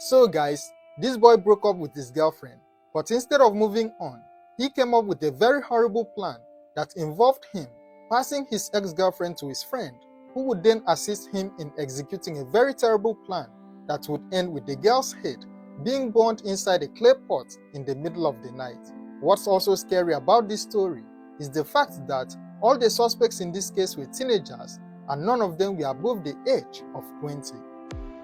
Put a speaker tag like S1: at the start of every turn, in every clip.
S1: So guys, this boy broke up with his girlfriend, but instead of moving on, he came up with a very horrible plan that involved him passing his ex-girlfriend to his friend, who would then assist him in executing a very terrible plan that would end with the girl's head being burned inside a clay pot in the middle of the night. What's also scary about this story is the fact that all the suspects in this case were teenagers and none of them were above the age of 20.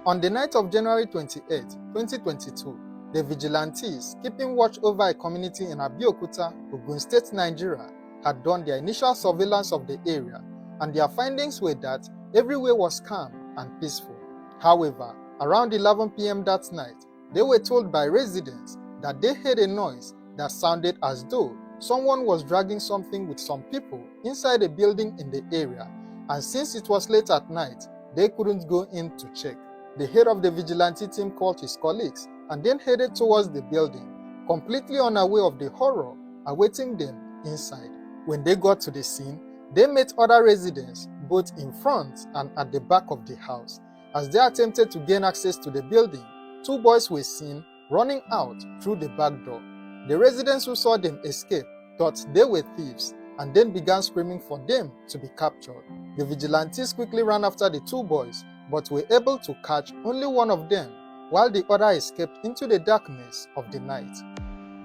S1: On the night of January 28, 2022, the vigilantes keeping watch over a community in Abeokuta, Ogun State, Nigeria, had done their initial surveillance of the area, and their findings were that everywhere was calm and peaceful. However, around 11 p.m. that night, they were told by residents that they heard a noise that sounded as though someone was dragging something with some people inside a building in the area, and since it was late at night, they couldn't go in to check. The head of the vigilante team called his colleagues and then headed towards the building, completely unaware of the horror awaiting them inside. When they got to the scene, they met other residents both in front and at the back of the house. As they attempted to gain access to the building, two boys were seen running out through the back door. The residents who saw them escape thought they were thieves and then began screaming for them to be captured. The vigilantes quickly ran after the two boys, but were able to catch only one of them, while the other escaped into the darkness of the night.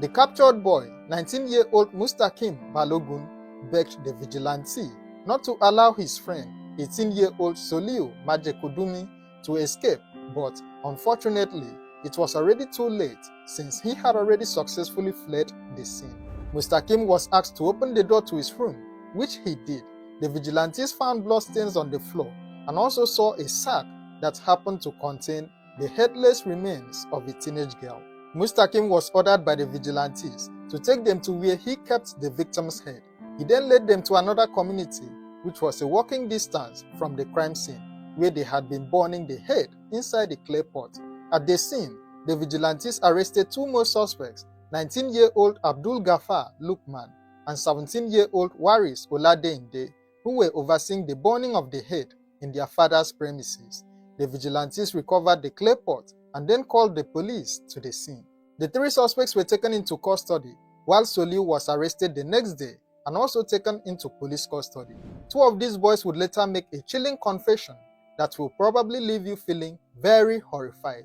S1: The captured boy, 19-year-old Mustakim Balogun, begged the vigilante not to allow his friend, 18-year-old Soliu Majekodumi, to escape, but unfortunately, it was already too late since he had already successfully fled the scene. Mustakim was asked to open the door to his room, which he did. The vigilantes found bloodstains on the floor and also saw a sack that happened to contain the headless remains of a teenage girl. Mustakim was ordered by the vigilantes to take them to where he kept the victim's head. He then led them to another community, which was a walking distance from the crime scene, where they had been burning the head inside a clay pot. At the scene, the vigilantes arrested two more suspects, 19-year-old Abdul Ghaffar Lukman and 17-year-old Waris Oladeinde, who were overseeing the burning of the head in their father's premises. The vigilantes recovered the clay pot and then called the police to the scene. The three suspects were taken into custody, while Soliu was arrested the next day and also taken into police custody. Two of these boys would later make a chilling confession that will probably leave you feeling very horrified.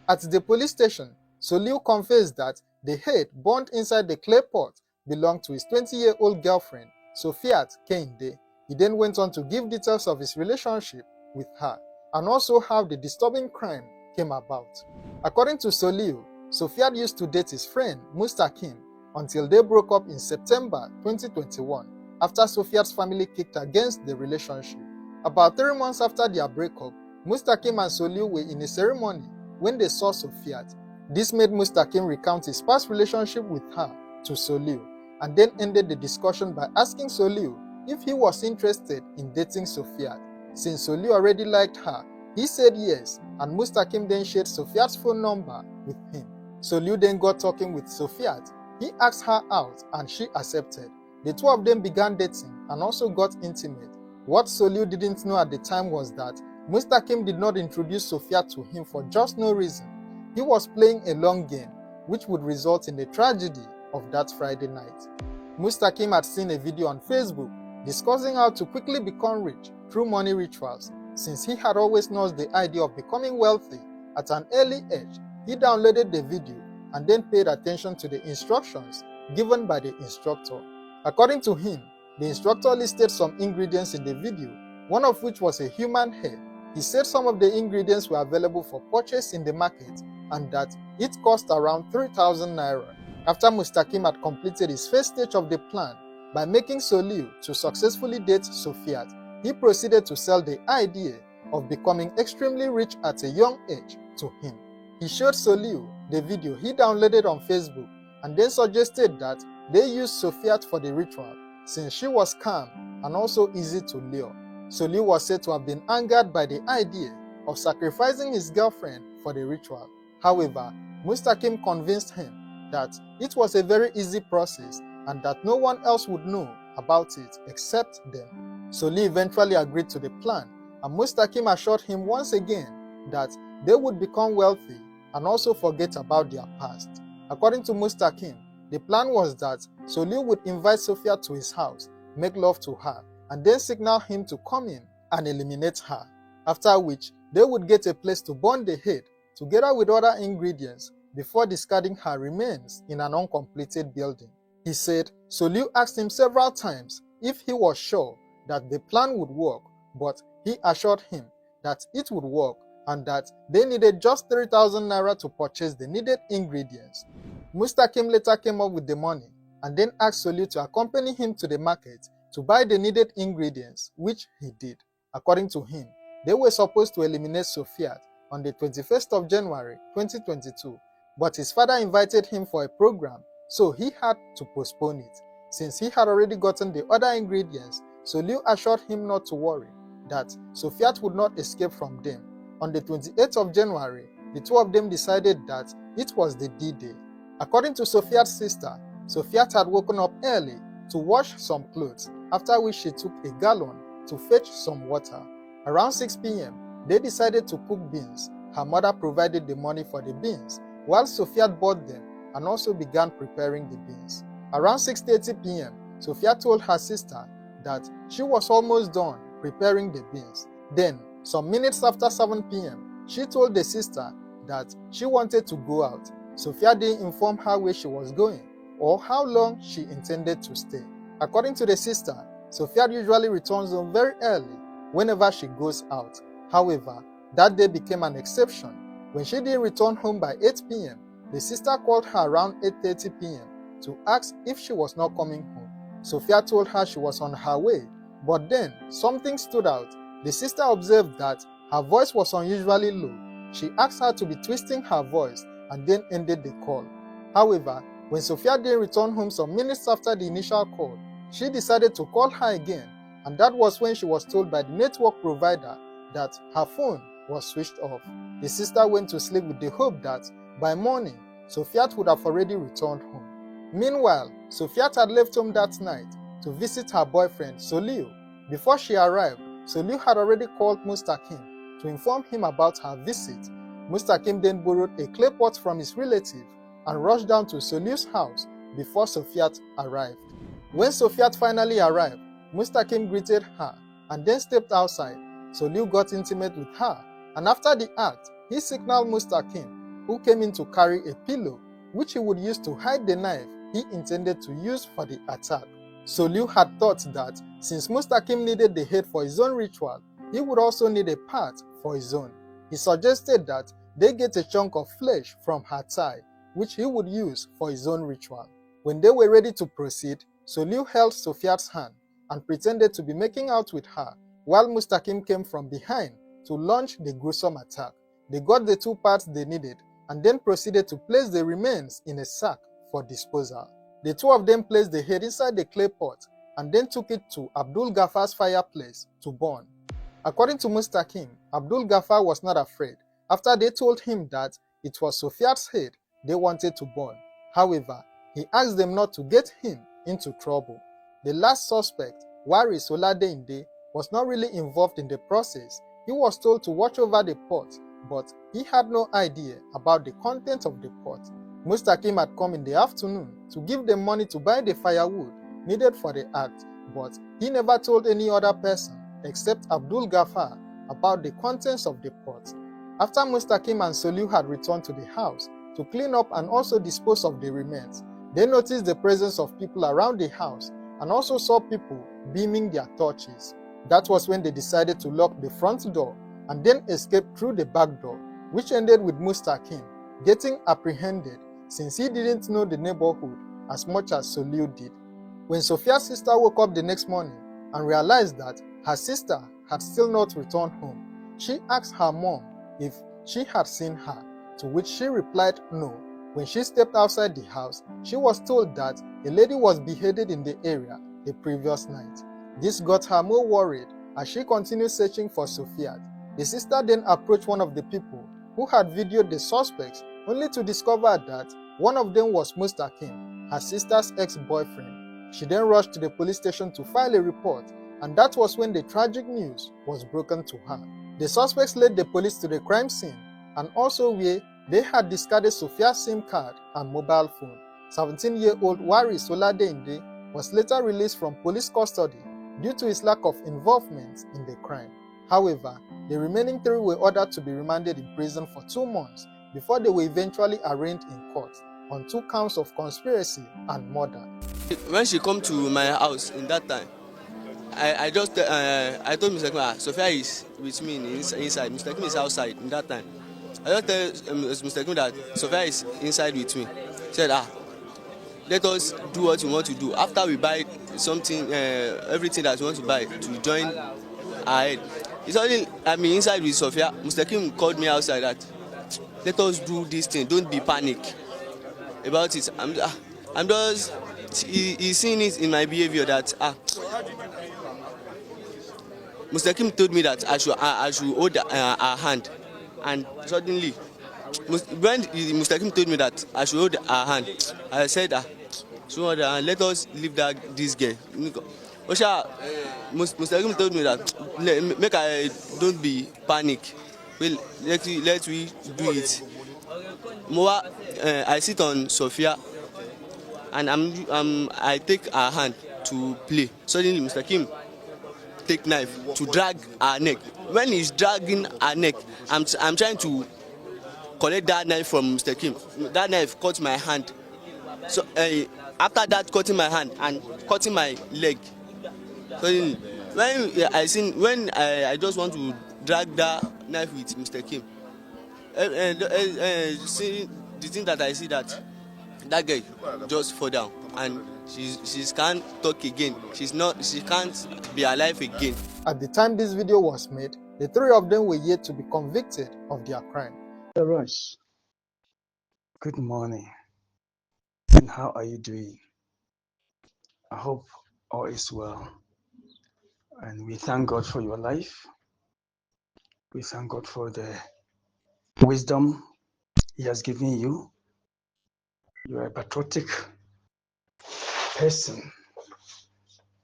S1: At the police station, Soliu confessed that the head burnt inside the clay pot belonged to his 20-year-old girlfriend, Sofiat Kehinde. He then went on to give details of his relationship with her and also how the disturbing crime came about. According to Soliu, Sofiat used to date his friend Mustakim until they broke up in September 2021 after Sofiat's family kicked against the relationship. About 3 months after their breakup, Mustakim and Soliu were in a ceremony when they saw Sofiat. This made Mustakim recount his past relationship with her to Soliu and then ended the discussion by asking Soliu if he was interested in dating Sofiat. Since Soliu already liked her, he said yes, and Mustakim then shared Sofiat's phone number with him. Soliu then got talking with Sofiat. He asked her out and she accepted. The two of them began dating and also got intimate. What Soliu didn't know at the time was that Mustakim did not introduce Sofiat to him for just no reason. He was playing a long game, which would result in the tragedy of that Friday night. Mustakim had seen a video on Facebook discussing how to quickly become rich through money rituals. Since he had always nursed the idea of becoming wealthy at an early age, he downloaded the video and then paid attention to the instructions given by the instructor. According to him, the instructor listed some ingredients in the video, one of which was a human head. He said some of the ingredients were available for purchase in the market and that it cost around 3,000 naira. After Mustakim had completed his first stage of the plan by making Soliu to successfully date Sofiat, he proceeded to sell the idea of becoming extremely rich at a young age to him. He showed Soliu the video he downloaded on Facebook and then suggested that they use Sofiat for the ritual since she was calm and also easy to lure. Soliu was said to have been angered by the idea of sacrificing his girlfriend for the ritual. However, Mustakim convinced him that it was a very easy process and that no one else would know about it except them. Soliu eventually agreed to the plan, and Mustakim assured him once again that they would become wealthy and also forget about their past. According to Mustaqim, the plan was that Soliu would invite Sophia to his house, make love to her, and then signal him to come in and eliminate her, after which they would get a place to burn the head together with other ingredients before discarding her remains in an uncompleted building. He said Soliu asked him several times if he was sure that the plan would work, but he assured him that it would work and that they needed just 3,000 naira to purchase the needed ingredients. Mustaqim later came up with the money and then asked Soliu to accompany him to the market to buy the needed ingredients, which he did. According to him, they were supposed to eliminate Sophia on the 21st of January 2022, but his father invited him for a program, so he had to postpone it. Since he had already gotten the other ingredients, Soliu assured him not to worry, that Sophia would not escape from them. On the 28th of January, the two of them decided that it was the D-Day. According to Sophia's sister, Sophia had woken up early to wash some clothes, after which she took a gallon to fetch some water. Around 6 p.m., they decided to cook beans. Her mother provided the money for the beans, while Sophia bought them and also began preparing the beans. Around 6:30 p.m., Sophia told her sister that she was almost done preparing the beans. Then, some minutes after 7 p.m., she told the sister that she wanted to go out. Sophia didn't inform her where she was going or how long she intended to stay. According to the sister, Sophia usually returns home very early whenever she goes out. However, that day became an exception. When she didn't return home by 8 p.m., the sister called her around 8:30 p.m. to ask if she was not coming home. Sophia told her she was on her way, but then something stood out. The sister observed that her voice was unusually low. She asked her to be twisting her voice and then ended the call. However, when Sophia didn't return home some minutes after the initial call, she decided to call her again, and that was when she was told by the network provider that her phone was switched off. The sister went to sleep with the hope that by morning, Sophia would have already returned home. Meanwhile, Sophia had left home that night to visit her boyfriend, Soliu. Before she arrived, Soliu had already called Mustaqim to inform him about her visit. Mustaqim then borrowed a clay pot from his relative and rushed down to Soliu's house before Sophia arrived. When Sophia finally arrived, Mustaqim greeted her and then stepped outside. Soliu got intimate with her, and after the act, he signaled Mustaqim, who came in to carry a pillow, which he would use to hide the knife he intended to use for the attack. Soliu had thought that since Mustaqim needed the head for his own ritual, he would also need a part for his own. He suggested that they get a chunk of flesh from her thigh, which he would use for his own ritual. When they were ready to proceed, Soliu held Sophia's hand and pretended to be making out with her, while Mustaqim came from behind to launch the gruesome attack. They got the two parts they needed and then proceeded to place the remains in a sack for disposal. The two of them placed the head inside the clay pot and then took it to Abdul Gaffar's fireplace to burn. According to Mustaqim, Abdul Gaffar was not afraid after they told him that it was Sophia's head they wanted to burn. However, he asked them not to get him into trouble. The last suspect, Waris Oladende, was not really involved in the process. He was told to watch over the pot, but he had no idea about the content of the pot. Mustaqim had come in the afternoon to give them money to buy the firewood needed for the act, but he never told any other person except Abdul Gaffar about the contents of the pot. After Mustaqim and Soliu had returned to the house to clean up and also dispose of the remains, they noticed the presence of people around the house and also saw people beaming their torches. That was when they decided to lock the front door and then escape through the back door, which ended with Mustaqim getting apprehended since he didn't know the neighborhood as much as Soliu did. When Sophia's sister woke up the next morning and realized that her sister had still not returned home, she asked her mom if she had seen her, to which she replied no. When she stepped outside the house, she was told that a lady was beheaded in the area the previous night. This got her more worried as she continued searching for Sophia. The sister then approached one of the people who had videoed the suspects, only to discover that one of them was Mustaqim, her sister's ex-boyfriend. She then rushed to the police station to file a report, and that was when the tragic news was broken to her. The suspects led the police to the crime scene and also where They had discarded Sophia's SIM card and mobile phone. 17-year-old Waris Oladende was later released from police custody due to his lack of involvement in the crime. However, the remaining three were ordered to be remanded in prison for 2 months before they were eventually arraigned in court on 2 counts of conspiracy and murder.
S2: When she come to my house in that time, I just I told Mr. Kim, Sophia is with me inside. Mr. Kim is outside in that time. I just tell Mr. Kim that Sophia is inside with me. He said, let us do what we want to do. After we buy something, everything that we want to buy to join our head. It's only I'm inside with Sophia. Mr. Kim called me outside that let us do this thing. Don't be panic about it. I'm just he's seeing it in my behavior that Mr. Kim told me that I should hold her hand, and suddenly when Mr. Kim told me that I should hold her hand, I said so let us leave this girl. Mr. Kim told me that make I don't be panic. Well, let we do it. I sit on Sophia and I take her hand to play. Suddenly Mr. Kim take knife to drag her neck. When he's dragging her neck, I'm trying to collect that knife from Mr. Kim. That knife cut my hand. So after that cutting my hand and cutting my leg, so when I just want to drag that knife with Mr. Kim, see the thing that I see that girl just fall down and she can't talk again. She can't be alive again.
S1: At the time this video was made, the three of them were yet to be convicted of their crime.
S3: Rush, good morning, and how are you doing? I hope all is well, and we thank God for your life. We thank God for the wisdom He has given you. You are a patriotic person,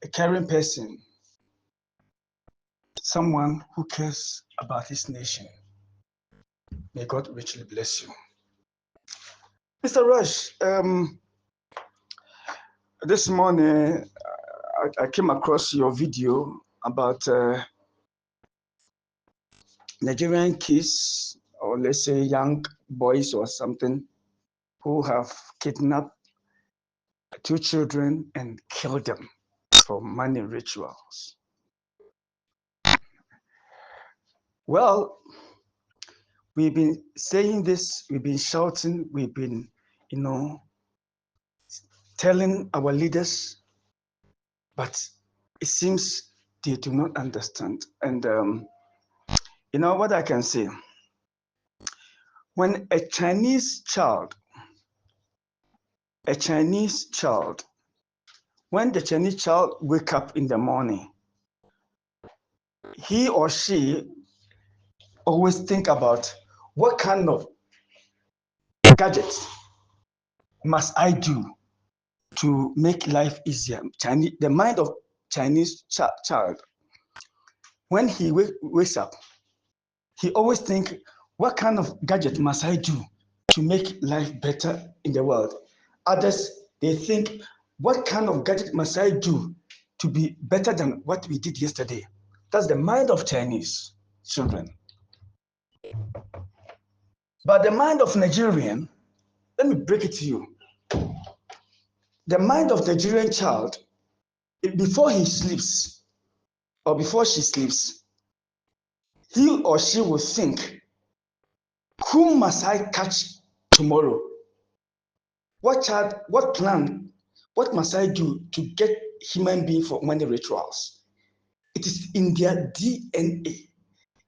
S3: a caring person, someone who cares about his nation. May God richly bless you. Mr. Rush, this morning I came across your video about Nigerian kids, or let's say young boys or something, who have kidnapped 2 children and killed them for money rituals. Well, we've been saying this, we've been shouting, we've been, telling our leaders, but it seems they do not understand. And what I can say, when a Chinese child, when the Chinese child wake up in the morning, he or she always think about what kind of gadgets must I do to make life easier. The mind of Chinese child, when he wakes up, he always think, what kind of gadget must I do to make life better in the world? Others, they think, what kind of gadget must I do to be better than what we did yesterday? That's the mind of Chinese children. But the mind of Nigerian, let me break it to you. The mind of Nigerian child, before he sleeps or before she sleeps, he or she will think, whom must I catch tomorrow? What plan, what must I do to get human being for money rituals? It is in their DNA.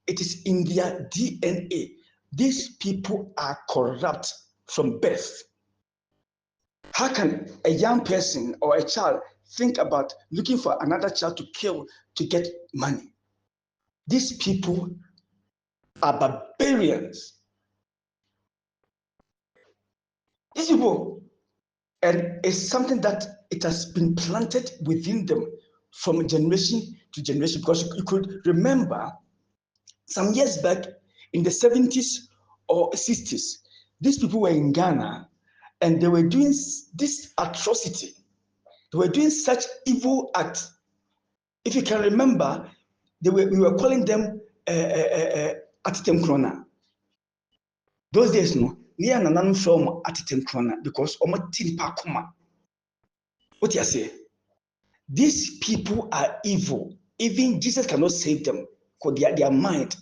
S3: It is in their DNA. These people are corrupt from birth. How can a young person or a child think about looking for another child to kill to get money? These people are barbarians. These people, and it's something that it has been planted within them from generation to generation. Because you could remember some years back in the 70s or 60s, These people were in Ghana and they were doing this atrocity. They were doing such evil acts. If you can remember, we were calling them Atitem Krona. Those days, no, near Nanan from Atitem Krona because Omatin Pakuma. What do you say? These people are evil. Even Jesus cannot save them because their mind.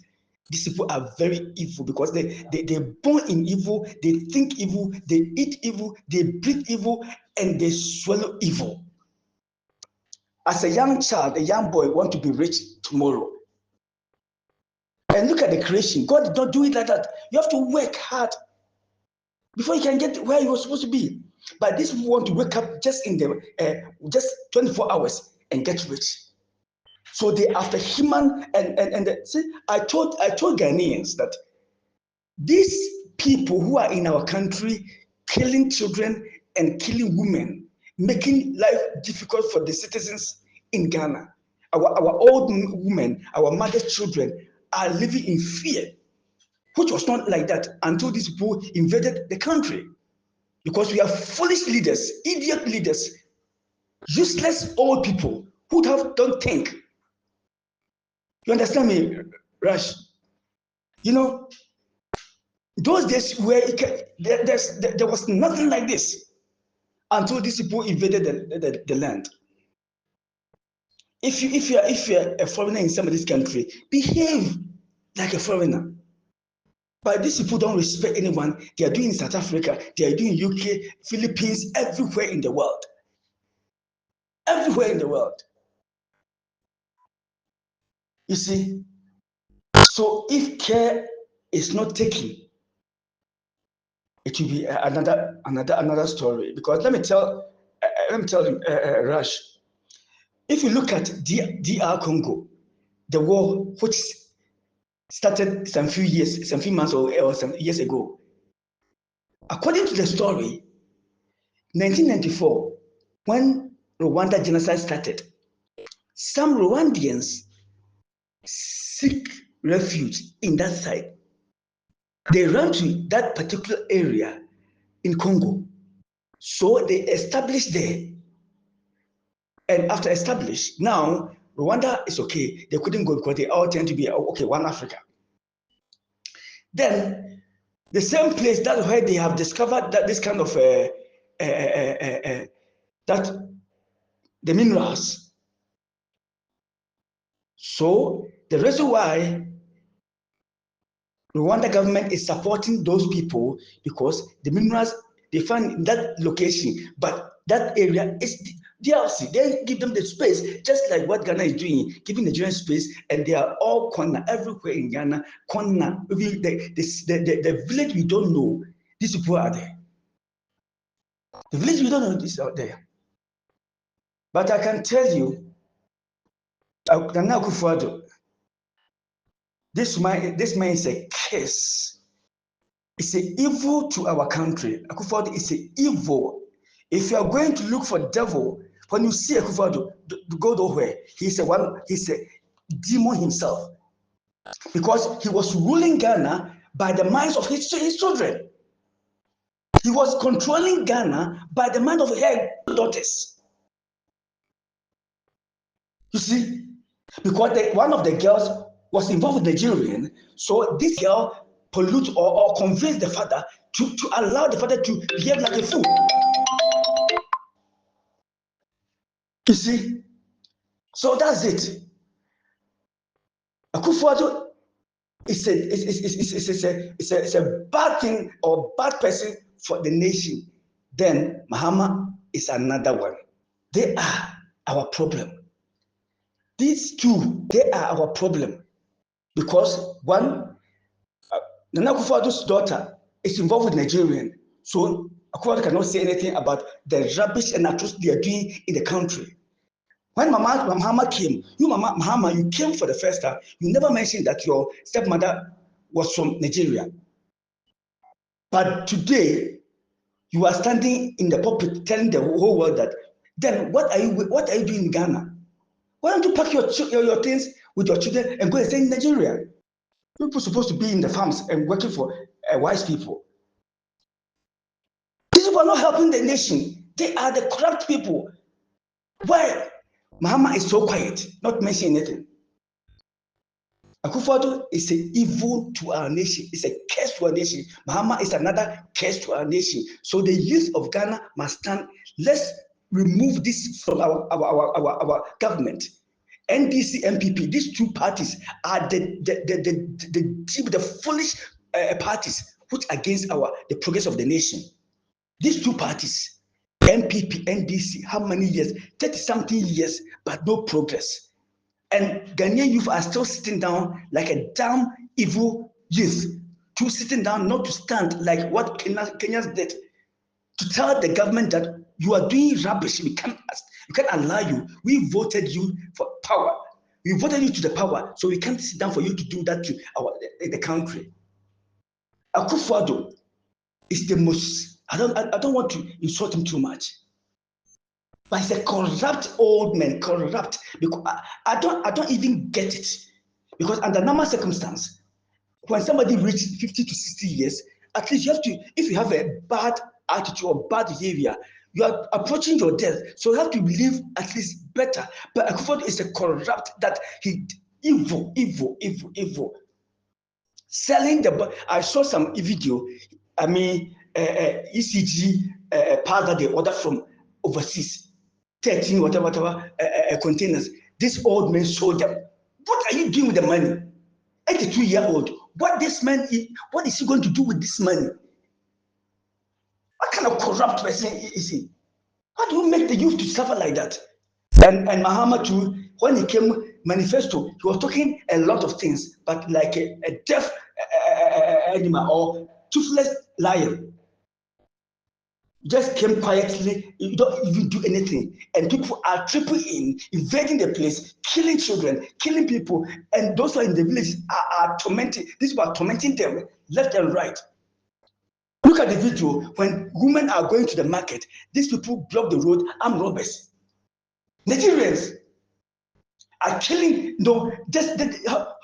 S3: These people are very evil because they're born in evil, they think evil, they eat evil, they breathe evil, and they swallow evil. As a young child, a young boy want to be rich tomorrow. And look at the creation. God did not do it like that. You have to work hard before you can get where you're supposed to be. But these people want to wake up just in the just 24 hours and get rich. So they after human and see, I told Ghanaians that these people who are in our country killing children and killing women, making life difficult for the citizens in Ghana. Our old women, our mothers' children are living in fear, which was not like that until these people invaded the country. Because we have foolish leaders, idiot leaders, useless old people who don't think. You understand me, Rush? You know, those days where there was nothing like this until these people invaded the land. If you're a foreigner in somebody's country, behave like a foreigner. But these people don't respect anyone. They are doing in South Africa, they are doing UK, Philippines, everywhere in the world. Everywhere in the world. You see, so if care is not taken, it will be another story. Because let me tell you, Rush. If you look at DR Congo, the war which started some few months or some years ago, according to the story, 1994, when Rwanda genocide started, some Rwandians seek refuge in that side. They ran to that particular area in Congo. So they established there. And after established, now Rwanda is okay. They couldn't go because they all tend to be okay, one Africa. Then the same place, that's where they have discovered that this kind of that the minerals. So the reason why Rwanda government is supporting those people because the minerals they find in that location, but that area is DRC. They give them the space, just like what Ghana is doing, giving Nigerian space, and they are all corner everywhere in Ghana. Corner, even the village we don't know, these people are there. The village we don't know, this out there. But I can tell you, Nana Akufo-Addo, this man is a curse. It's an evil to our country. Akufo-Addo is an evil. If you are going to look for the devil, when you see Akufo-Addo, go nowhere. He's a demon himself. Because he was ruling Ghana by the minds of his children. He was controlling Ghana by the mind of her daughters. You see, because one of the girls was involved with Nigerian, so this girl pollute or convince the father to allow the father to behave like a fool. You see, so that's it. Akufo-Addo is a bad thing or bad person for the nation. Then Mahama is another one. They are our problem. These two, they are our problem. Because one, Nana Akufo-Addo's daughter is involved with Nigerian. So Akufo-Addo cannot say anything about the rubbish and atrocity they are doing in the country. When Mahama came, Mahama, you came for the first time. You never mentioned that your stepmother was from Nigeria. But today, you are standing in the pulpit telling the whole world that. Then what are you doing in Ghana? Why don't you pack your things with your children and go and stay in Nigeria? People are supposed to be in the farms and working for wise people. people are not helping the nation. They are the corrupt people. Why? Mahama is so quiet, not mentioning anything. Akufo-Addo is an evil to our nation. It's a curse to our nation. Mahama is another curse to our nation. So the youth of Ghana must stand. Let's remove this from our government. NDC, MPP, these two parties are the foolish parties which against the progress of the nation. These two parties, MPP, NDC, how many years? 30-something years, but no progress. And Ghanaian youth are still sitting down like a damn evil youth, to sitting down not to stand like what Kenyans did, to tell the government that you are doing rubbish. We can't allow you. We voted you for power. We voted you to the power, so we can't sit down for you to do that to the country. Akufo-Addo is the most. I don't want to insult him too much, but he's a corrupt old man. Corrupt, because I don't even get it, because under normal circumstance, when somebody reaches 50 to 60 years, at least you have to. If you have a bad attitude or bad behavior, you are approaching your death, so you have to live at least better. But Akufo-Addo is a corrupt, that he evil. Selling the. I saw some video. I mean, ECG part that they order from overseas, 13 whatever containers. This old man sold them. What are you doing with the money? 82-year-old. What is he going to do with this money? What kind of corrupt person is he? How do you make the youth to suffer like that? And Mahama too, when he came manifesto, he was talking a lot of things, but like a deaf animal or toothless lion. Just came quietly, you don't even do anything. And people are tripping invading the place, killing children, killing people. And those who are in the village are tormenting. These people are tormenting them left and right. Look at the video. When women are going to the market, these people block the road, armed robbers. Nigerians are killing,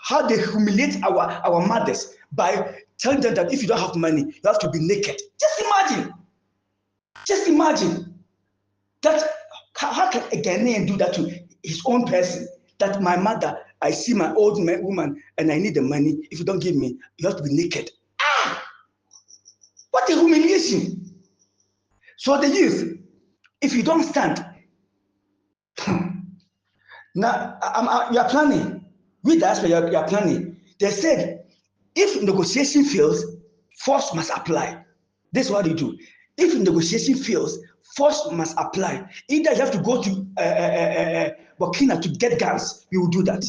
S3: how they humiliate our mothers by telling them that if you don't have money, you have to be naked. Just imagine that. How can a Ghanaian do that to his own person? That my mother, I see my old woman and I need the money. If you don't give me, you have to be naked. What a humiliation. So the youth, if you don't stand, now you are planning. With that, you are planning. They said, if negotiation fails, force must apply. This is what they do. If negotiation fails, force must apply. Either you have to go to Burkina to get guns, we will do that.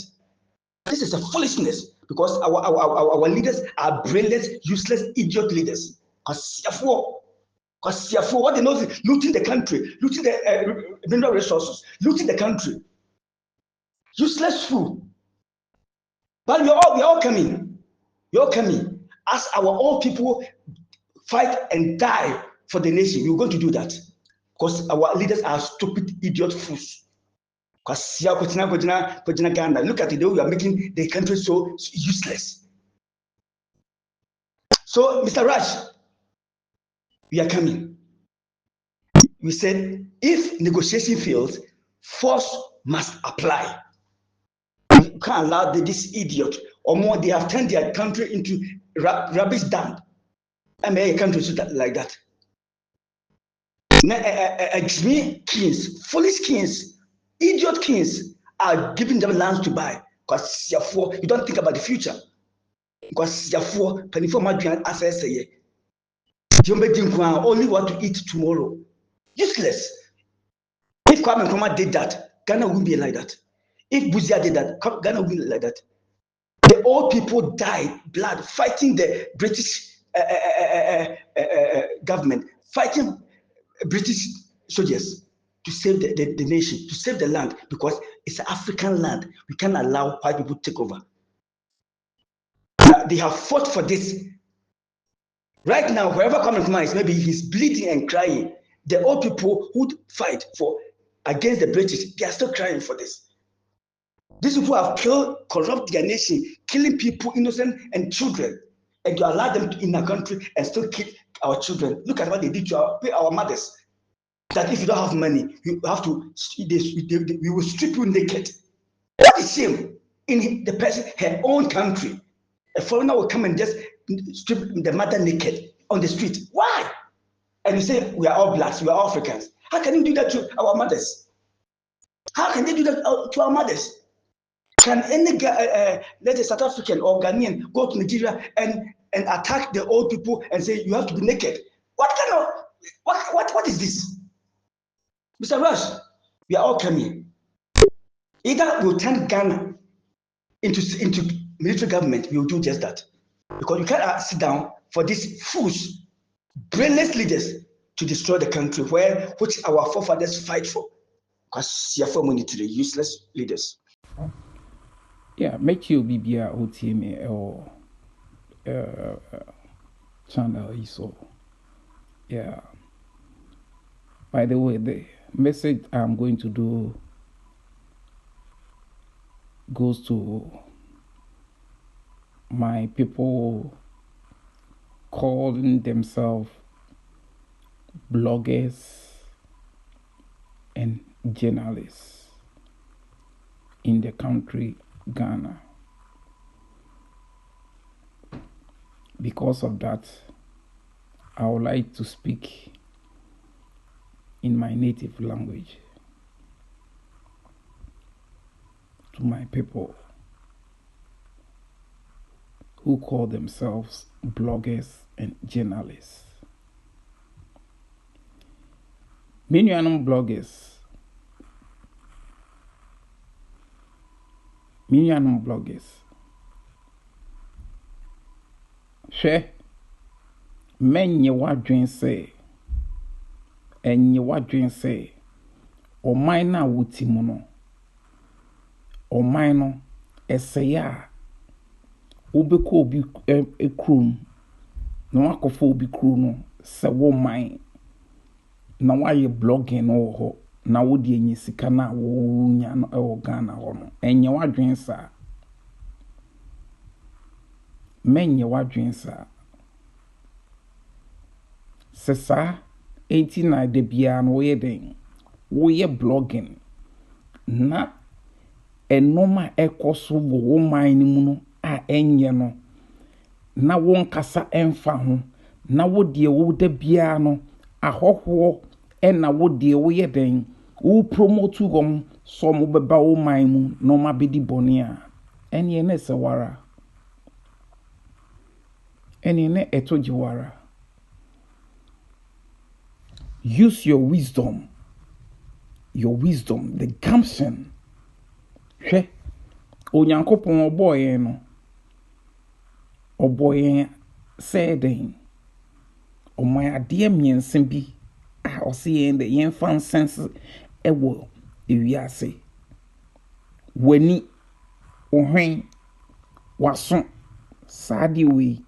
S3: This is a foolishness, because our leaders are brainless, useless, idiot leaders. Because what they know is looting the country, looting the mineral resources, looting the country. Useless fool. But we are all coming. We are coming. As our old people fight and die for the nation, we're going to do that. Because our leaders are stupid, idiot fools. Because look at the way we are making the country so useless. So, Mr. Raj, we are coming. We said, if negotiation fails, force must apply. We can't allow this idiot, or more, they have turned their country into rubbish dump. I mean, a country like that. Kings, foolish kings, idiot kings are giving them lands to buy, because you don't think about the future. Because only want to eat tomorrow. Useless. If Kwame Nkrumah did that, Ghana wouldn't be like that. If Buzia did that, Ghana wouldn't be like that. The old people died, blood, fighting the British government, fighting British soldiers to save the nation, to save the land, because it's an African land. We can't allow white people to take over. They have fought for this. Right now, wherever Kwame Nkrumah is, maybe he's bleeding and crying. The old people who fight against the British, they are still crying for this. These people have corrupt their nation, killing people, innocent and children, and you allow them in a country and still our children. Look at what they did to our mothers. That if you don't have money, you have to, we will strip you naked. What a shame in the person, her own country. A foreigner will come and just strip the mother naked on the street. Why? And you say, we are all blacks, we are all Africans. How can you do that to our mothers? How can they do that to our mothers? Can any let's say South African or Ghanaian go to Nigeria and attack the old people and say you have to be naked? What kind of what is this? Mr. Rush, we are all coming. Either we'll turn Ghana into military government, we will do just that. Because you can't sit down for these fools, brainless leaders to destroy the country which our forefathers fight for. Because you are money to the useless leaders.
S4: Yeah, make you be OTM or channel so. Yeah. By the way, the message I'm going to do goes to my people calling themselves bloggers and journalists in the country Ghana. Because of that, I would like to speak in my native language to my people who call themselves bloggers and journalists. Many bloggers, share men ye what dream say, and ye what dream say, or mine na wutimuno, or mine essaya, ubeko be a croom, no akofo be croom, se wo mine. Na why you blogging or na wodi enyi sika na wo nya no e wo Ghana ho no enye wadwen sa menye wadwen sa sesa 89 de bia no ye den wo ye blogging na enoma ekoso wo man ni mu no a enye no na won kasa emfa ho na wodi e wo da bia no ahoho ena wodi e wo ye den wo promote gom so mo beba wo man mu no ma bedi boni a ene ne se wara ene ne etoji wara. Use your wisdom, the gumption. Hwe onyankopon oboye no oboye said o my ade miensen bi a o se yen de yen fan sense ewo ewiase wani ohwen waso sadi we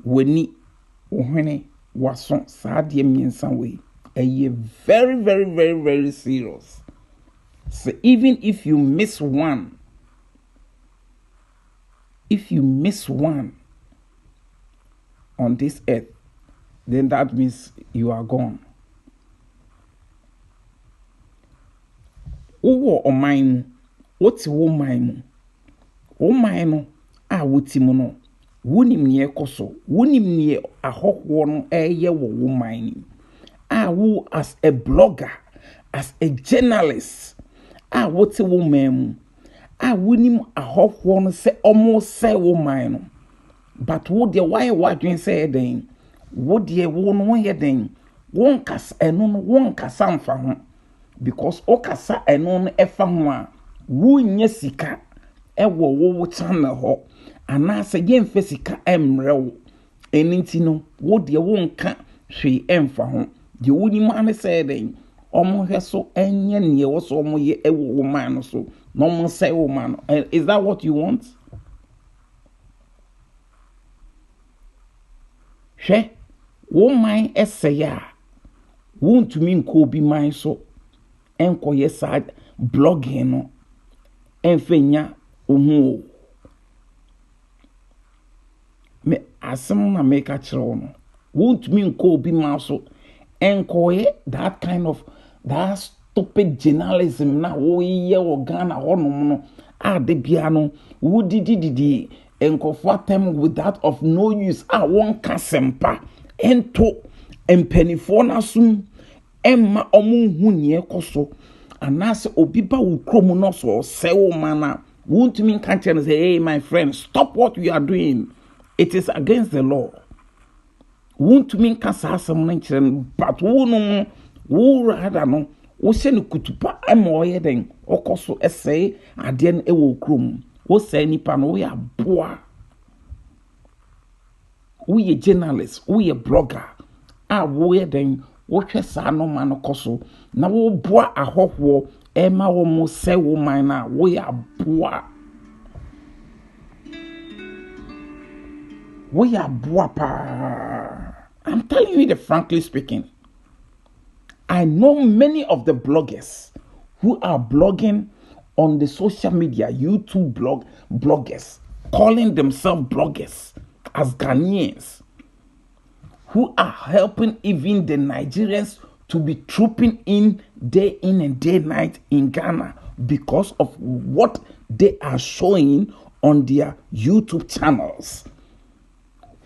S4: wani ohwene waso sadi miensan we a very very very very serious. So even if you miss one on this earth, then that means you are gone. Owo oman what's wo man o man no a wotimu no wonim ne ekoso wonim ne ahokwo no eye wo man a wo as a blogger, as a journalist, a wote wo man a wonim ahokwo no se omo se wo man no, but wo de why wadwen say den wo de wo no ye den won kasa eno no won kasa mfa ho, because o kasa eno no efa ho a wo nya sika ewo wo channel ho ana se ye mfa sika emre wo eninti no wo de wo nka hwe emfa ho de woni man say den omo heso enye ne wo so omo ye ewo wo man no so no mo say wo man no. Is that what you want? Hwe wo man esaya won to mean ko bi man so enko ye sad blogging no enfenya ohu asem na make a chiro won't mean ko bi ma so enkoye that kind of that stupid journalism na wo ye wo Ghana honom no de bia no wo didi enkofo atem with that of no use won kasempa ento empanifo na sum emma omu hu ne ekoso anase obi ba wo krom no so se wo mana won't mean can't say hey my friend stop what you are doing, it is against the law. Won't mean kasa asem no nkyere but wo no wo rather no wo se no kutupa emoye den okoso essay ade no ewo krom wo say nipa no wo ya boa wo ye journalist wo ye blogger wo ye den wo hwe sa no ma no koso na wo boa ahohwo ema wo mo se wo man na wo ya boa pa. I'm telling you the frankly speaking, I know many of the bloggers who are blogging on the social media, YouTube bloggers, calling themselves bloggers as Ghanaians, who are helping even the Nigerians to be trooping in and day night in Ghana because of what they are showing on their YouTube channels,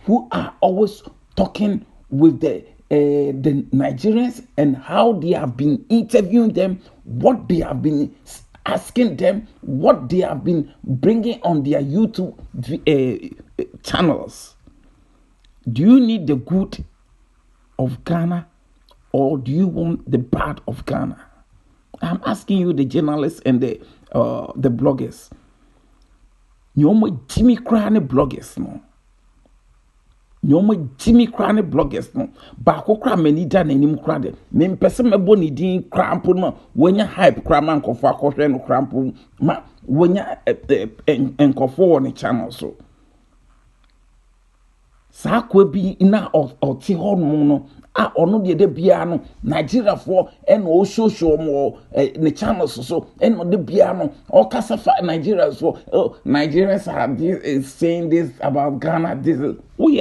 S4: who are always talking with the Nigerians and how they have been interviewing them, what they have been asking them, what they have been bringing on their YouTube channels. Do you need the good of Ghana or do you want the bad of Ghana? I'm asking you, the journalists and the bloggers. Nyomo Jimmy Crane bloggers no. Nyomo Jimmy Crane bloggers no. Ba ko kra mani da na nim kra de. Me mpese mebo ni din krampo no wonya hype kra man kofo akohwe no krampo ma wonya enkofo on the channel so. Sa kwa bi na oti hono no ono de bia no Nigeria for en o show mo ne channels so en de bia no o kasafa Nigeria so Nigerians are this is saying this about Ghana, this is we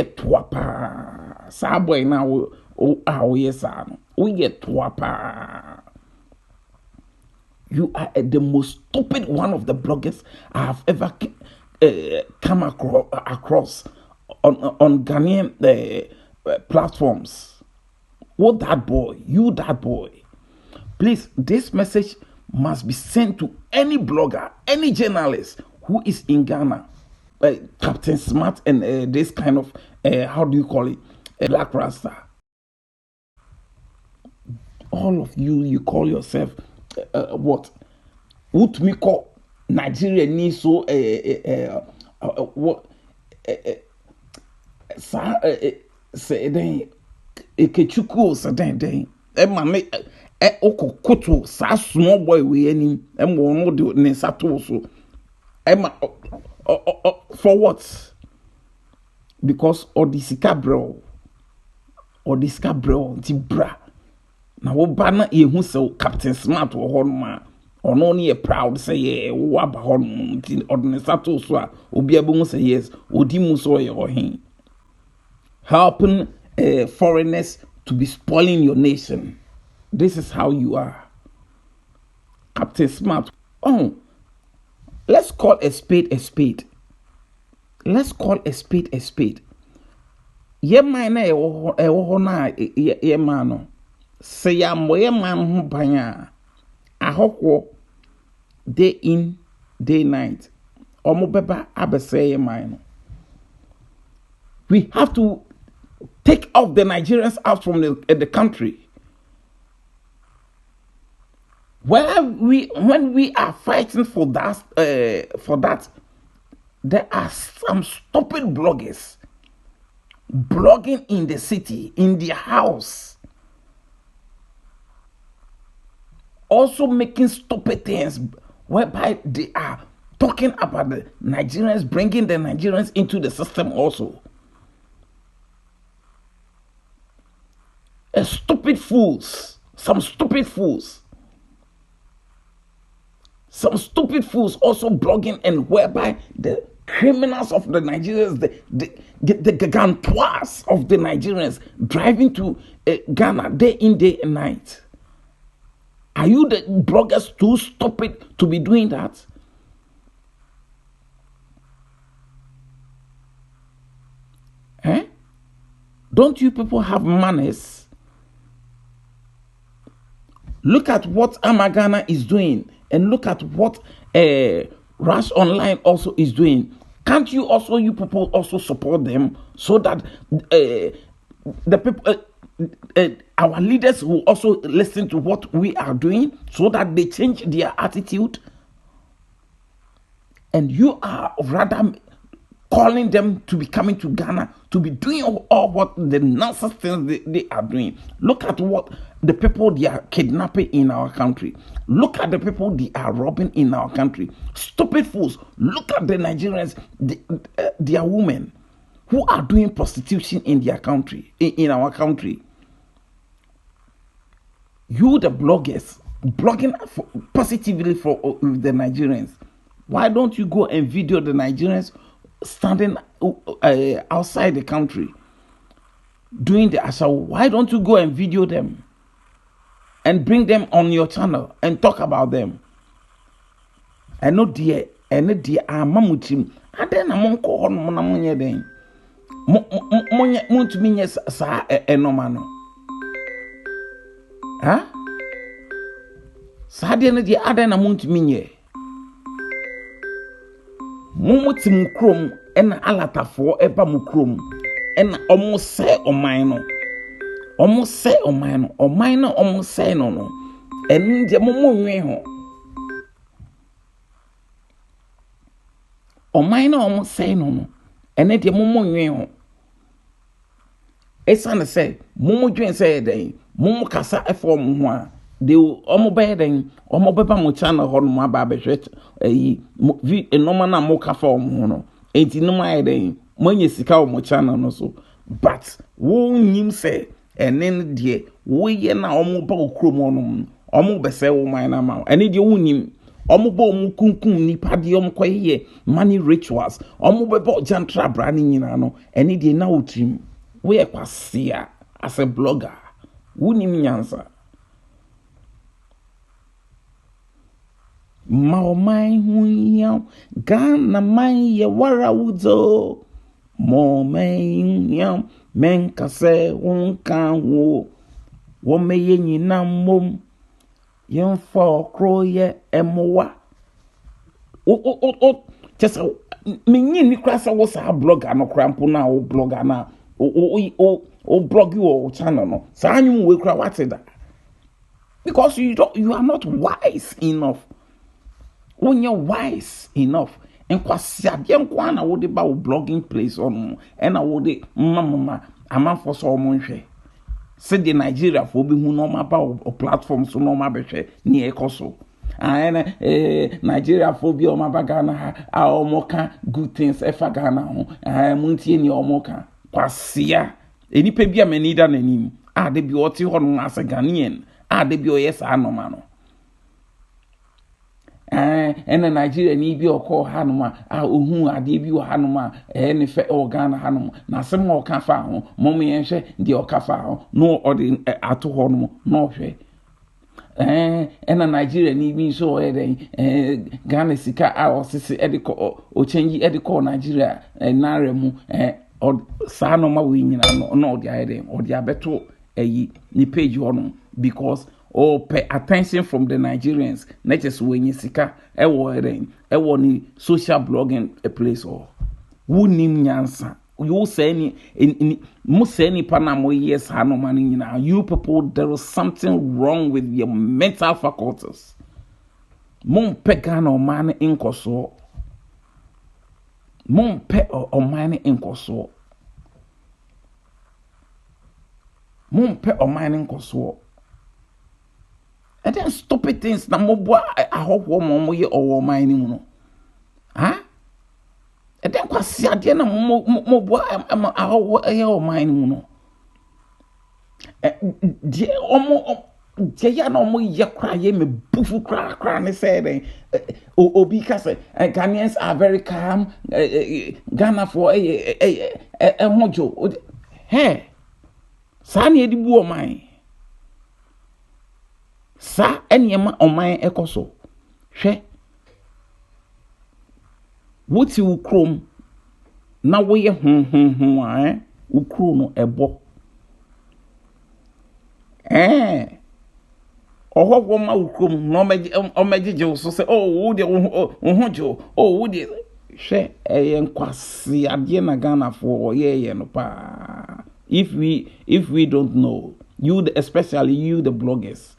S4: toa pa sa boy na we sa no we toa pa. You are the most stupid one of the bloggers I have ever come across on Ghanaian platforms. What that boy, you that boy. Please, this message must be sent to any blogger, any journalist who is in Ghana. Captain Smart and this kind of, how do you call it? Black Rasta. All of you call yourself, what? Utmiko Nigeria ni so, what? Sa say den ekechuku sa den ma me okokoto sa small boy we anim mo no de ne sato so ma for what? Because odisika bro ti bra na wo ba na ehu se Captain Smart wo ho no ma ono ne proud say ye wo aba ho no ti odne sato so a obi abemu say yes odi mu so ye ho hen. Helping foreigners to be spoiling your nation. This is how you are. Captain Smart. Oh, let's call a spade a spade. Let's call a spade a spade. Ye man na ye man no. Say ya mo ye man ho banya. Ahokwo day in, day night. Omo beba abese ye man no. We have to take off the Nigerians out from the country. When we are fighting for that, there are some stupid bloggers blogging in the city, in their house, also making stupid things whereby they are talking about the Nigerians, bringing the Nigerians into the system also. Some stupid fools also blogging and whereby the criminals of the Nigerians, the gargantuars of the Nigerians driving to Ghana day in, day and night. Are you the bloggers too stupid to be doing that? Eh? Don't you people have manners? Look at what Amagana is doing, and look at what Rush Online also is doing. Can't you also, you people also support them so that the people, our leaders will also listen to what we are doing so that they change their attitude? And you are rather calling them to be coming to Ghana to be doing all what the nonsense things they are doing. Look at what the people they are kidnapping in our country. Look at the people they are robbing in our country. Stupid fools. Look at the Nigerians, their women who are doing prostitution in their country, in our country. You, the bloggers, blogging positively for the Nigerians. Why don't you go and video the Nigerians standing outside the country doing the ashawo? Why don't you go and video them and bring them on your channel and talk about them? I know dear amamuchim adena monko hono na monye den montu minye sa enoma no ha sa de na die adena montu minye mumuti mukrom ena alatafo eba mukrom ena omose oman no omose no enu de momonwe ho oman no omose no ene de momonwe ho esa na say momodwen say den momo kasa efo mo ho a de omo be den omo beba mo channel ho no ma ba be hwet vi enoma na mo ka fa omo ho no enti no ma den mo nya sika o mo channel no so, but wo nyim say enen de wo ye na omo ba okrom no omo be say wo man na ma ene de wo nyim omo ba omo kunkun nipa de omo koye money rituals omo be ba jantra bra ni nyina no ene de na otrim wo ye kwasia as a blogger wo nim nyansa. Maomai hunyam Ghana mai ye wara wuzo mo menyam menkase wonkan wo meye nyina mom yemfo kroye emowa o chesa menyi ni krasa wo sa blogger no krampo na wo blogger na o blog you channel no sa anyum we kra what that, because you are not wise enough. When you're wise enough, and kwasiade nkwa na wo de ba wo blogging place on and na wo de mama amanfo so mo nhwe se de Nigeria fo be hu no ma ba o platform so no ma be hwe ni ekoso and Nigeria fo bi o ma ba Ghana ha a o mo ka good things e fa Ghana ho muntie ni o mo ka kwasia enipa bi amanida nanim a de bi o ti ho no as Ghanaian a de bi o yes anoma no and Nigeria ni bi okọ hanuma ohun ade bi o hanuma ne fe organ hanum na sem o ka fa ho mom yen hwe de o ka fa ho no o de ato ho no no hwe and Nigeria ni bi so o den Ghana sika a o sisi ediko o change ediko Nigeria naira mu o sa no ma we nyina no o de ayede o de abeto ni page ho no, because pay attention from the Nigerians. Not just when you sika ewo ni social blogging a place or who nim nyansa. You say any most any panamo yes hano money now. You people, there is something wrong with your mental faculties. Mon pegano man in koso. Mon pe o man in koso. Mon pe o man in koso. And then stupid things na mobo I hope mo ye o man ni no. Ha? And then kwasi ade na mobo I hope ye o man ni no. Die Jaya no mo ye cry ye me bufu cry ne say obi ka say Ghanaians are very calm Ghana for hojo hey sa na edi bu oman sa enema oman ekoso hwe woti ukrom na wo ye ukro no ebo ohwo ma ukrom no omejeje so say wo de hojo wo de hwe enkwase ade na Ghana for ye no pa if we don't know you especially you the bloggers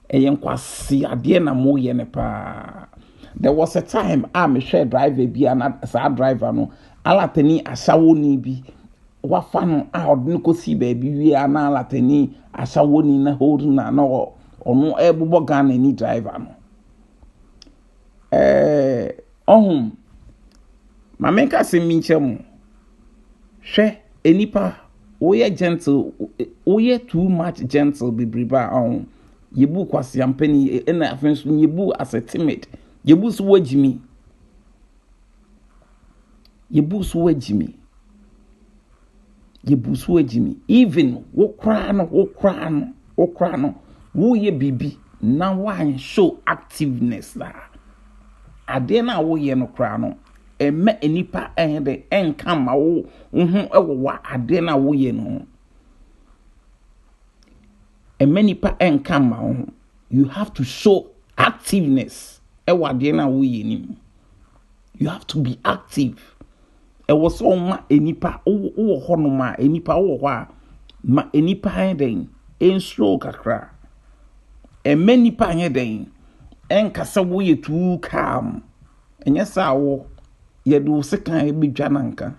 S4: enkwase ade na mo ye ne pa. There was a time me share driver bi and sa driver no alatani asawoni bi wafa no odin ko si ba bi wi ana alatani asawoni na hold na no ono ebubo Ghana ni driver no ma menka se minchem hwe enipa oye gentle oye too much gentle bibriba yebu kwase ampani na afenso yebu as a timid yebu so wajimi even wo kra no wo ye bibi na wan show activeness la ade na wo ye no kra no emme enipa de enka ma wo ewo ade na wo ye no emme nipa enka ma wo you have to show activeness ewo ade na wo ye ni you have to be active ewo so ma enipa wo ho no ma enipa wo ho a ma enipa den enslow kakra emme nipa den enkasa wo ye too calm enye sa wo ye do sika ebedwa nanka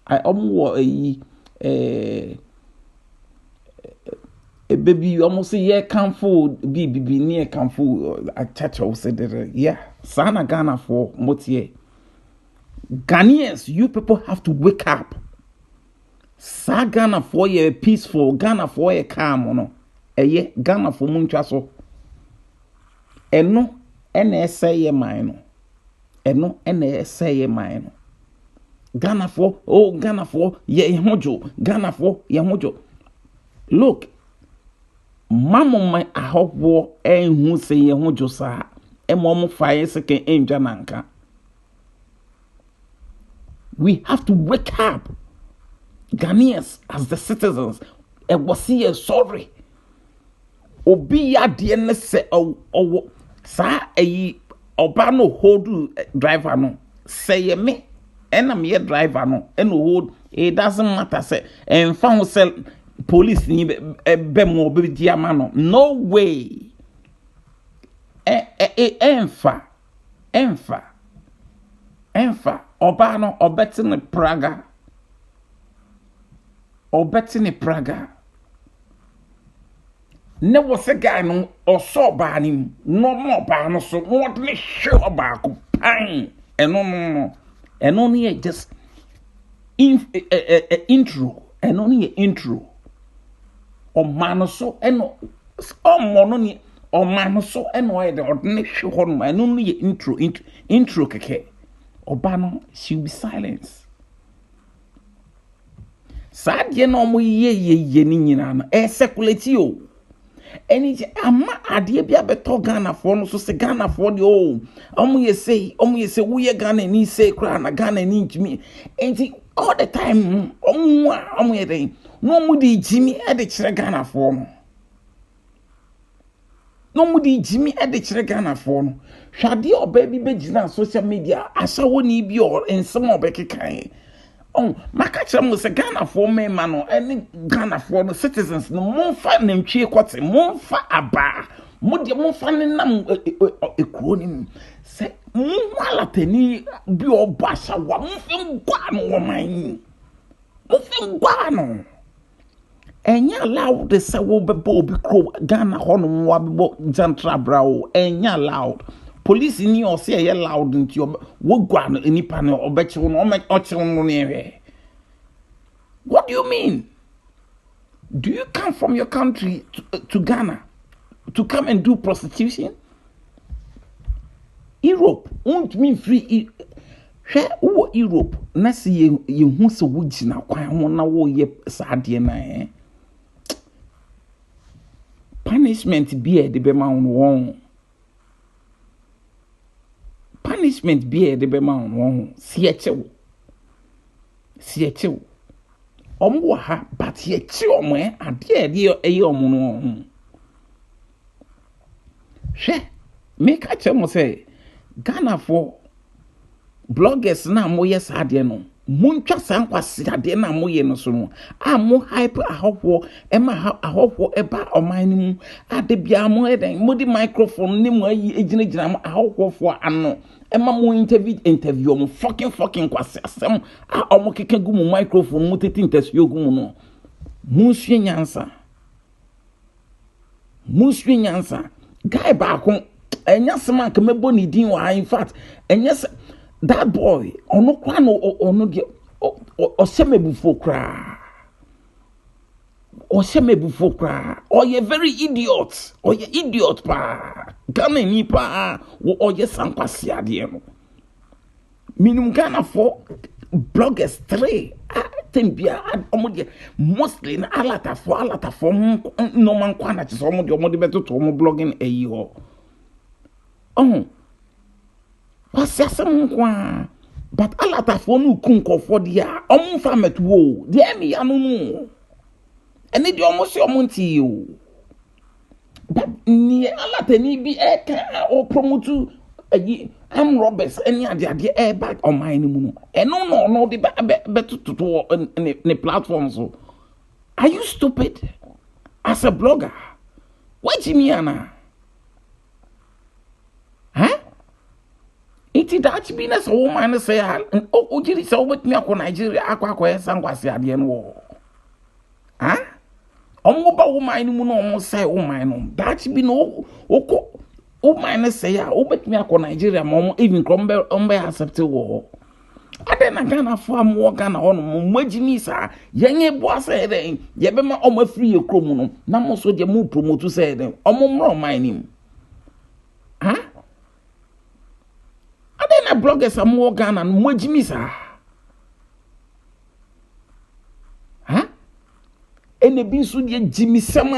S4: I wo a baby almost a year canful be near canful a chacho said yeah sana Ghana for motie Ghanaians you people have to wake up sa Ghana for ye peaceful Ghana for ye calm no ye Ghana for muntwa so eno ene say ye mine no Ghana for ye hojo Ghana for ye hojo look mama my ahobwo enhu se ye hojo sa emom faye seke enja nanka. We have to wake up Ghanaians as the citizens was here sorry obi ya de ne se sa oba no hold driver no say me enam ye driver no and hold it doesn't matter say and found sell police ni be mo be diama no way enfa oba no obeti ne praga ne was a guy no or so banim no more ban so what me sure back pan and no and only just intro and only intro or manoso and mononi or manoso and why the ordinary horn and only intro keke obano she'll be silence sad ye no mo ye ni nyina na circulate yo any ama ade bia beto Ghana for no so se Ghana for the omo ye say we ye Ghana ni say kra na Ghana ni jimi enti all the time omo ye dey no mu di jimi e de kire Ghana for no hwade oba bi begina social media asawo ni bi or ensem obekekan maka kire mo se Ghana for me ma no any Ghana for no citizens no monfa nantwie kwete monfa aba monfa ne nam ekuro ni se monwala tani bi oba sawa monfem gwa no woman enya loud the say wo bebo obi kro Ghana hono wa bebo jantra brawo enya loud police ni o say ye loud nti wo gwa no enipa no obechi no ochewo no ne hwe What do you mean? Do you come from your country to Ghana to come and do prostitution? Europe won't mean free. Who Europe? Na see you who so would na kwan ho na wo ye saade na punishment be e de be ma won. Punishment be e de be ma won. Si echewo. Omo ha but ye chi omo ade e omo no. Make a chemo say Ghana for bloggers na mo yes ade no. Muntwa san kwase ade na mo ye no so no. Mo hype ahofo e ma ahofo e ba oman ni mu ade bia mo eden mo di microphone ni mo ayi ejina mo ahofo ano e ma mo interview mo fucking kwase asem omo keke gu mo microphone mo tete interview gu mo no. Munsue nyansa guy ba ko enya sema ka mebo ni din wa in fact enya that boy ono kwa no ono de o semebufu kra o ye very idiot pa Ghana ni pa o ye sankwase ade no minimum Ghana for bloggers 3 tempia omo de mostly na alata for no man kwa na che so omo de beto to omo blogging eyi ho kwa but alata for no kunko for dia omo famet wo de emi anu no eni de omo se omo nti yo but ni alata ni bi e ka o promote am robbers any ade e back on my ni mu no no de beto to ne platforms so are you stupid as a blogger what do you mean Iti that be na so woman say o jiri say o betimi akọ Nigeria akọ esangwase ade no omo ba woman ni mu no omo say woman no that be no oko woman say o betimi akọ Nigeria ma omo even ombe accept wo ade na Ghana fo am wo Ghana ono mo magimi sa yenye bo say den ye be ma omo free ekrom no na mo so de mo promote say den omo mro man ni na bloggers am wo Ghana no magimi sa ene bi so de jimi sama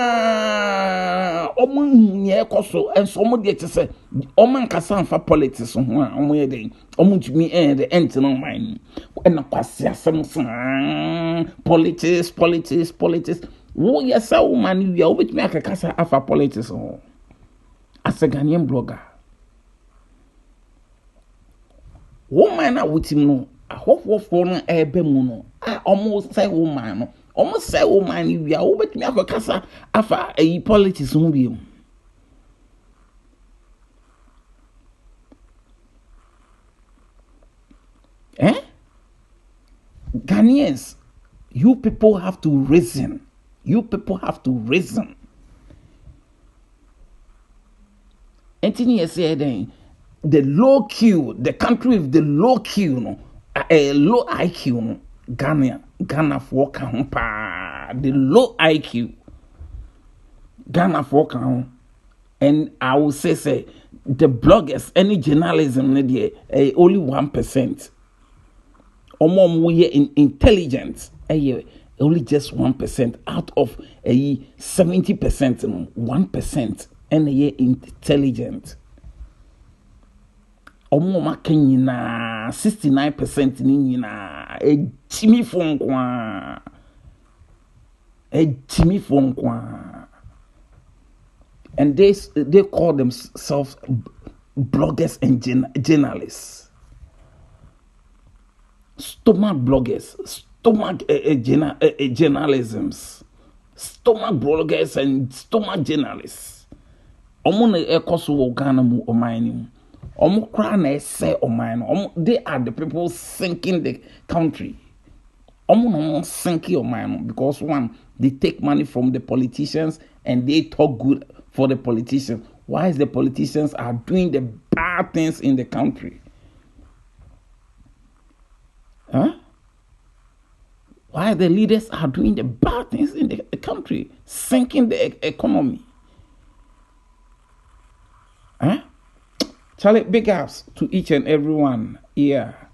S4: omo nye ekoso enso omo de tese omo nkasa anfa politics ho a omo ye den omo tumi the end no man na kwase asem so politics wo yesa wo man wi a obetumi akakasa afa politics ho as a Ghanaian blogger woman na wutim no ahofofo no ebe mu no omo say woman no omo say woman ni wi a wo betumi akakasa afa politics ho bi mu Ghanaians, you people have to reason. Anthony said the low Q, the country with the low Q, no, low IQ, no, Ghana for the low IQ, Ghana for and I will say the bloggers, any journalism, only 1%. Omom we in intelligence, only just 1% out of 70%, 1% and intelligent. Omoma kenyina 69% ninyina timi fonkwa. And they call themselves bloggers and journalists. Stomach bloggers, stomach journalisms, stomach bloggers and stomach journalists. Omo na ekoso wo Ghana mu omani. Omo kra na say omani. They are the people sinking the country. Omo no sinking omani because one, they take money from the politicians and they talk good for the politicians. Why is the politicians are doing the bad things in the country? Why the leaders are doing the bad things in the country, sinking the economy. Huh? Charlie, big ups to each and every one here.